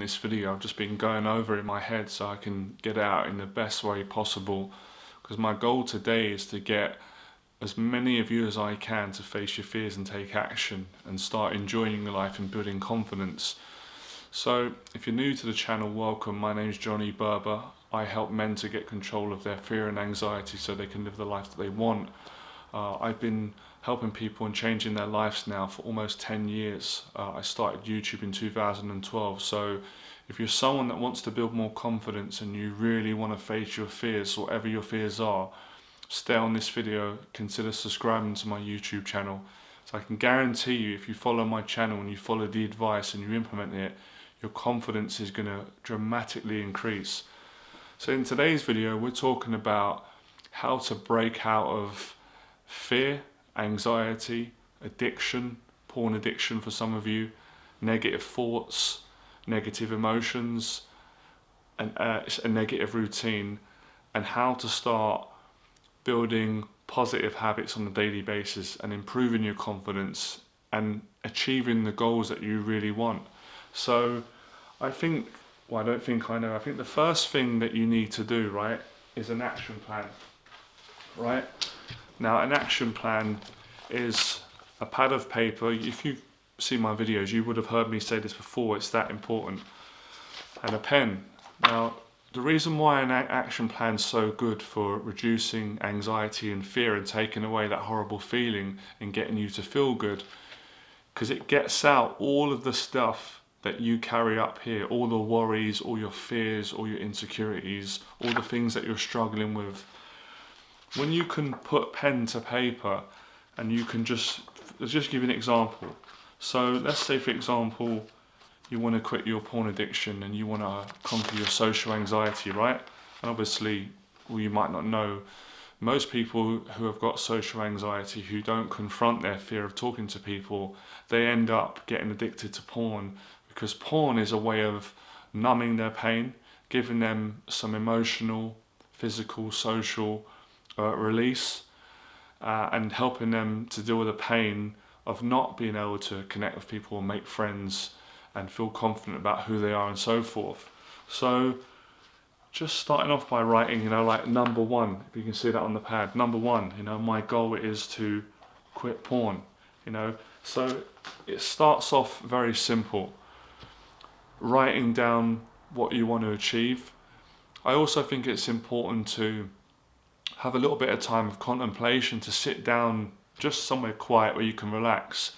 this video. I've just been going over it in my head so I can get it out in the best way possible, because my goal today is to get as many of you as I can to face your fears and take action and start enjoying your life and building confidence. So if you're new to the channel, welcome. My name's Berba. I help men to get control of their fear and anxiety so they can live the life that they want. I've been helping people and changing their lives now for almost 10 years. I started YouTube in 2012. So if you're someone that wants to build more confidence and you really want to face your fears, whatever your fears are, stay on this video, consider subscribing to my YouTube channel. So I can guarantee you, if you follow my channel and you follow the advice and you implement it, your confidence is going to dramatically increase. So in today's video, we're talking about how to break out of fear, anxiety, addiction, porn addiction for some of you, negative thoughts, negative emotions, and a negative routine, and how to start building positive habits on a daily basis and improving your confidence and achieving the goals that you really want. So I think the first thing that you need to do, right, is an action plan, right? Now, an action plan is a pad of paper. If you've seen my videos, you would have heard me say this before, it's that important. And a pen. Now, the reason why an action plan is so good for reducing anxiety and fear and taking away that horrible feeling and getting you to feel good, because it gets out all of the stuff that you carry up here, all the worries, all your fears, all your insecurities, all the things that you're struggling with. When you can put pen to paper and you can let's just give you an example. So let's say, for example, you want to quit your porn addiction and you want to conquer your social anxiety, right? And obviously, well, you might not know, most people who have got social anxiety, who don't confront their fear of talking to people, they end up getting addicted to porn, because porn is a way of numbing their pain, giving them some emotional, physical, social release, and helping them to deal with the pain of not being able to connect with people and make friends and feel confident about who they are and so forth. So just starting off by writing, like number one, if you can see that on the pad, number one, my goal is to quit porn, So it starts off very simple, writing down what you want to achieve. I also think it's important to have a little bit of time of contemplation, to sit down just somewhere quiet where you can relax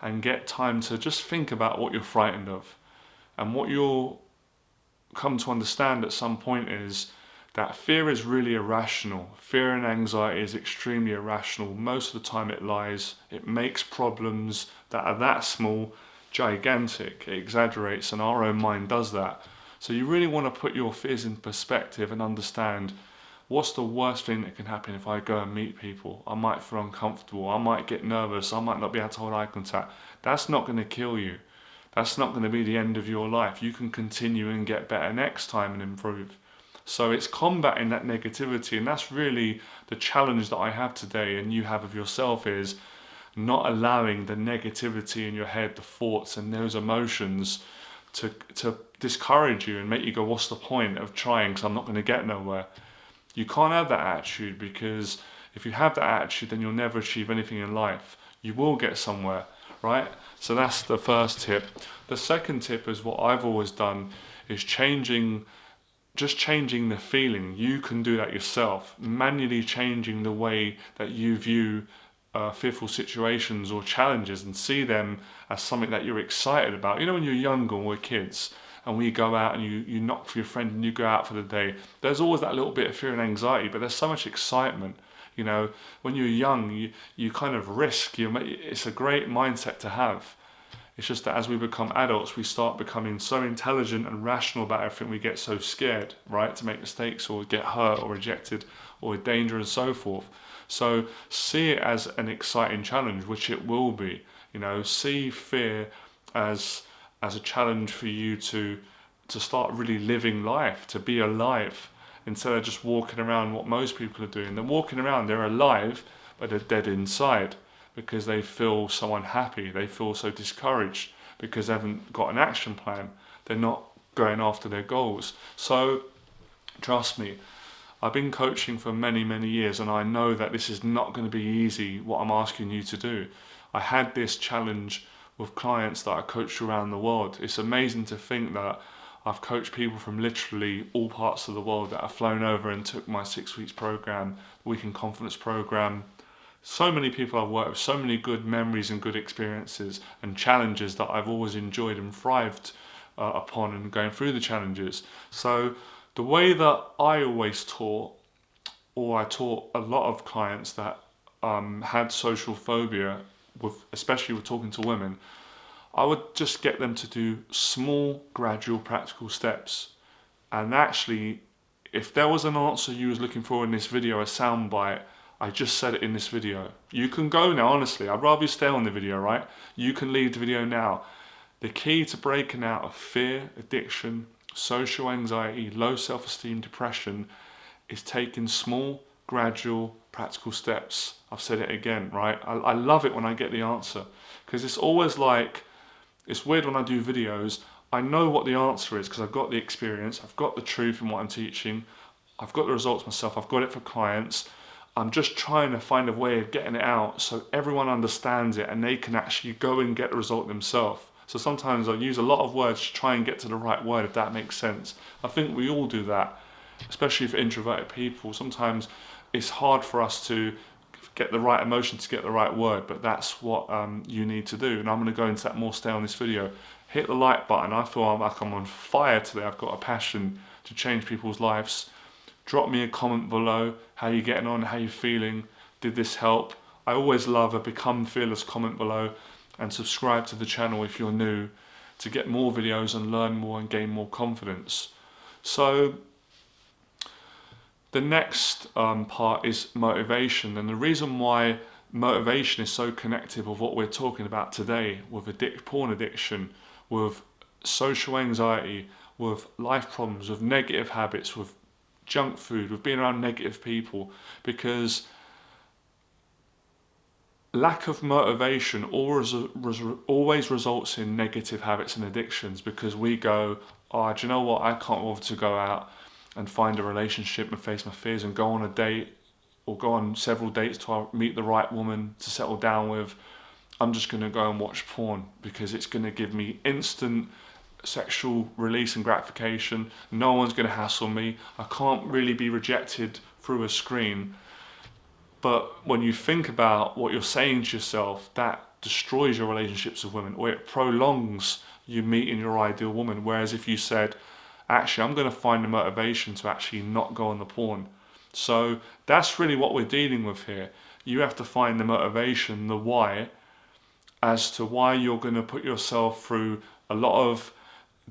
and get time to just think about what you're frightened of. And what you'll come to understand at some point is that fear is really irrational. Fear and anxiety is extremely irrational. Most of the time it lies. It makes problems that are that small gigantic. It exaggerates, and our own mind does that. So you really want to put your fears in perspective and understand, what's the worst thing that can happen if I go and meet people? I might feel uncomfortable, I might get nervous, I might not be able to hold eye contact. That's not going to kill you. That's not going to be the end of your life. You can continue and get better next time and improve. So it's combating that negativity, and that's really the challenge that I have today and you have of yourself, is not allowing the negativity in your head, the thoughts and those emotions to discourage you and make you go, what's the point of trying, because I'm not going to get nowhere. You can't have that attitude, because if you have that attitude, then you'll never achieve anything in life. You will get somewhere, right? So that's the first tip. The second tip is what I've always done, is changing the feeling. You can do that yourself, manually changing the way that you view fearful situations or challenges, and see them as something that you're excited about. When you're younger and we're kids and we go out and you knock for your friend and you go out for the day, there's always that little bit of fear and anxiety, but there's so much excitement. When you're young, you kind of risk. It's a great mindset to have. It's just that as we become adults, we start becoming so intelligent and rational about everything, we get so scared, right, to make mistakes or get hurt or rejected or danger and so forth. So see it as an exciting challenge, which it will be. See fear as a challenge for you to start really living life, to be alive, instead of just walking around what most people are doing. They're walking around, they're alive, but they're dead inside, because they feel so unhappy, they feel so discouraged, because they haven't got an action plan. They're not going after their goals. So trust me, I've been coaching for many, many years, and I know that this is not going to be easy, what I'm asking you to do. I had this challenge with clients that I coached around the world. It's amazing to think that I've coached people from literally all parts of the world that have flown over and took my 6 weeks program, Weekend Confidence program. So many people I've worked with, so many good memories and good experiences and challenges that I've always enjoyed and thrived upon, and going through the challenges. So the way that I always taught, or I taught a lot of clients that had social phobia, especially with talking to women, I would just get them to do small, gradual, practical steps. And actually, if there was an answer you was looking for in this video, a soundbite, I just said it in this video. You can go now, honestly. I'd rather you stay on the video, right? You can leave the video now. The key to breaking out of fear, addiction, social anxiety, low self-esteem, depression is taking small, gradual, practical steps. I've said it again, right? I love it when I get the answer, because it's always like, it's weird when I do videos, I know what the answer is because I've got the experience, I've got the truth in what I'm teaching, I've got the results myself, I've got it for clients. I'm just trying to find a way of getting it out so everyone understands it and they can actually go and get the result themselves. So sometimes I use a lot of words to try and get to the right word, if that makes sense. I think we all do that, especially for introverted people. Sometimes it's hard for us to get the right emotion to get the right word, but that's what you need to do. And I'm going to go into that more today on this video. Hit the like button. I feel like I'm on fire today. I've got a passion to change people's lives. Drop me a comment below. How you getting on? How you feeling? Did this help? I always love a Become Fearless comment below, and subscribe to the channel if you're new to get more videos and learn more and gain more confidence. So the next part is motivation, and the reason why motivation is so connected with what we're talking about today, with porn addiction, with social anxiety, with life problems, with negative habits, with junk food, with being around negative people, because lack of motivation always results in negative habits and addictions, because we go, oh, do you know what, I can't bother to go out and find a relationship and face my fears and go on a date or go on several dates to meet the right woman to settle down with. I'm just going to go and watch porn because it's going to give me instant sexual release and gratification. No one's going to hassle me. I can't really be rejected through a screen. But when you think about what you're saying to yourself, that destroys your relationships with women, or it prolongs you meeting your ideal woman. Whereas if you said, actually, I'm going to find the motivation to actually not go on the porn. So that's really what we're dealing with here. You have to find the motivation, the why, as to why you're going to put yourself through a lot of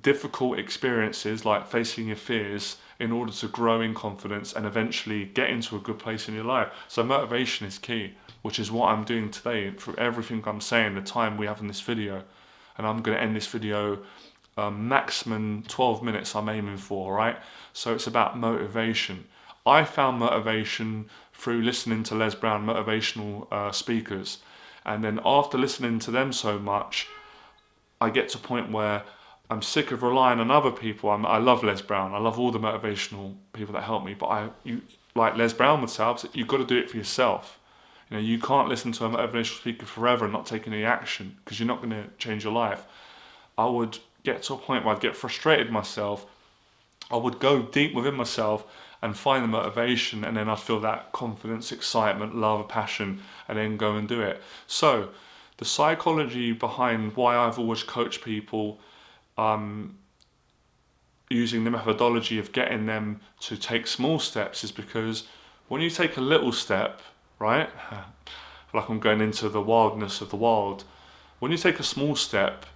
difficult experiences, like facing your fears, in order to grow in confidence and eventually get into a good place in your life. So motivation is key, which is what I'm doing today for everything I'm saying, the time we have in this video. And I'm going to end this video maximum 12 minutes I'm aiming for, right? So it's about motivation. I found motivation through listening to Les Brown motivational speakers, and then after listening to them so much, I get to a point where I'm sick of relying on other people. I love Les Brown. I love all the motivational people that help me. But like Les Brown would say, you've got to do it for yourself. You know, you can't listen to a motivational speaker forever and not take any action, because you're not going to change your life. I would get to a point where I'd get frustrated myself. I would go deep within myself and find the motivation, and then I'd feel that confidence, excitement, love, passion, and then go and do it. So the psychology behind why I've always coached people using the methodology of getting them to take small steps is because when you take a little step, right, like I'm going into the wildness of the wild, when you take a small step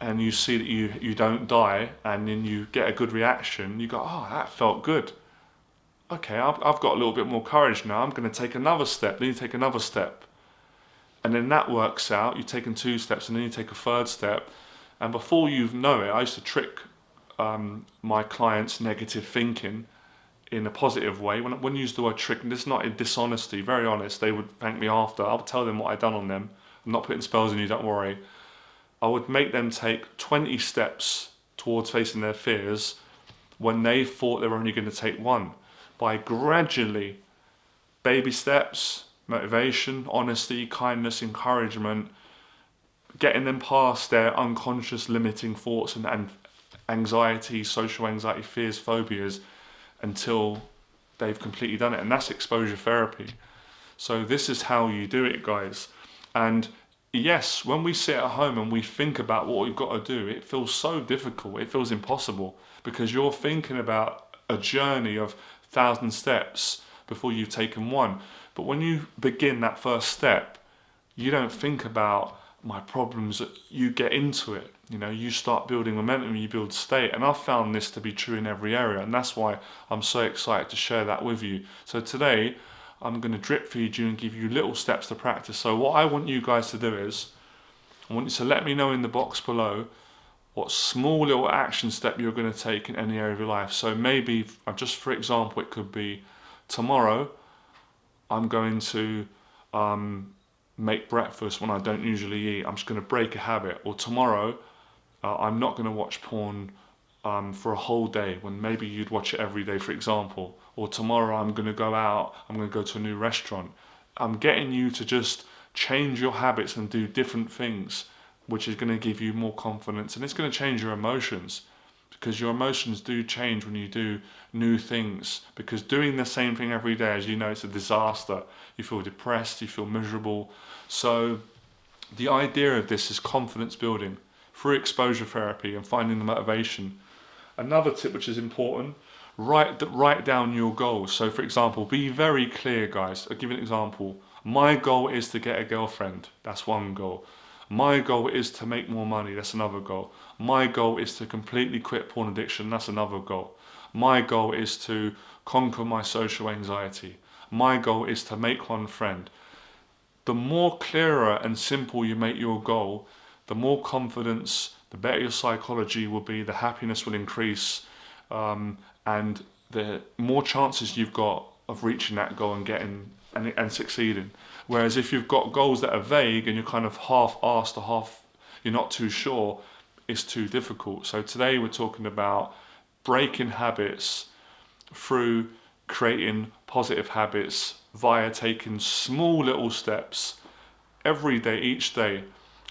and you see that you don't die, and then you get a good reaction, you go, oh, that felt good. Okay, I've got a little bit more courage now, I'm going to take another step, then you take another step. And then that works out, you've taken 2 steps, and then you take a 3rd step. And before you know it, I used to trick my clients' negative thinking in a positive way. When you use the word trick, and it's not in dishonesty, very honest, they would thank me after. I'll tell them what I'd done on them. I'm not putting spells on you, don't worry. I would make them take 20 steps towards facing their fears when they thought they were only going to take one. By gradually, baby steps, motivation, honesty, kindness, encouragement, getting them past their unconscious limiting thoughts and anxiety, social anxiety, fears, phobias, until they've completely done it. And that's exposure therapy. So this is how you do it, guys. And yes, when we sit at home and we think about what we've got to do, it feels so difficult. It feels impossible because you're thinking about a journey of 1,000 steps before you've taken one. But when you begin that first step, you don't think about my problems. You get into it. You start building momentum, you build state. And I've found this to be true in every area. And that's why I'm so excited to share that with you. So today, I'm going to drip feed you and give you little steps to practice. So what I want you guys to do is, I want you to let me know in the box below what small little action step you're going to take in any area of your life. So maybe, just for example, it could be tomorrow, I'm going to make breakfast when I don't usually eat. I'm just going to break a habit. Or tomorrow, I'm not going to watch porn for a whole day when maybe you'd watch it every day, for example. Or tomorrow I'm going to go out, I'm going to go to a new restaurant. I'm getting you to just change your habits and do different things, which is going to give you more confidence, and it's going to change your emotions, because your emotions do change when you do new things. Because doing the same thing every day, as you know, it's a disaster. You feel depressed, you feel miserable. So the idea of this is confidence building through exposure therapy and finding the motivation. Another tip which is important, write down your goals. So for example, be very clear, guys. I'll give you an example. My goal is to get a girlfriend. That's one goal. My goal is to make more money. That's another goal. My goal is to completely quit porn addiction. That's another goal. My goal is to conquer my social anxiety. My goal is to make one friend. The more clearer and simple you make your goal, the more confidence, the better your psychology will be, the happiness will increase, and the more chances you've got of reaching that goal and getting and succeeding. Whereas if you've got goals that are vague and you're kind of half-arsed or you're not too sure, it's too difficult. So today we're talking about breaking habits through creating positive habits via taking small little steps every day, each day.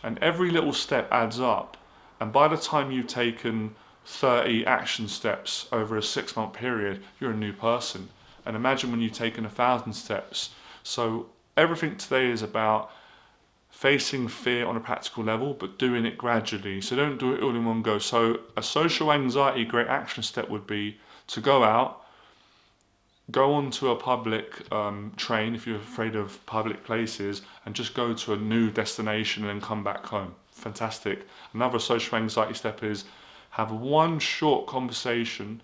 And every little step adds up. And by the time you've taken 30 action steps over a 6-month period, you're a new person. And imagine when you've taken 1,000 steps. So everything today is about facing fear on a practical level, but doing it gradually. So don't do it all in one go. So a social anxiety great action step would be to go out, go onto a public train if you're afraid of public places, and just go to a new destination and then come back home. Fantastic. Another social anxiety step is have one short conversation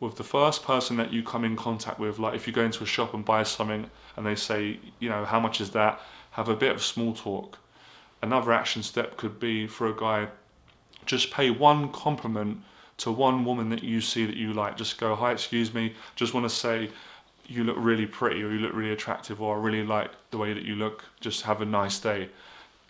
with the first person that you come in contact with. Like if you go into a shop and buy something and they say, how much is that? Have a bit of small talk. Another action step could be for a guy, just pay one compliment to one woman that you see that you like. Just go, hi, excuse me, just want to say you look really pretty, or you look really attractive, or I really like the way that you look, just have a nice day.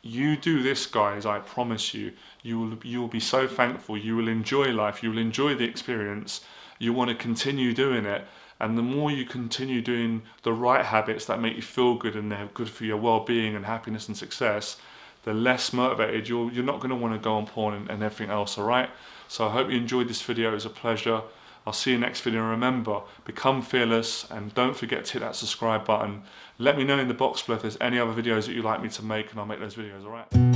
You do this, guys, I promise you, you will be so thankful. You will enjoy life, you will enjoy the experience, you want to continue doing it. And the more you continue doing the right habits that make you feel good and they're good for your well-being and happiness and success, the less motivated you're not going to want to go on porn and everything else, all right? So I hope you enjoyed this video. It was a pleasure. I'll see you next video. Remember, become fearless, and don't forget to hit that subscribe button. Let me know in the box below if there's any other videos that you'd like me to make, and I'll make those videos, all right?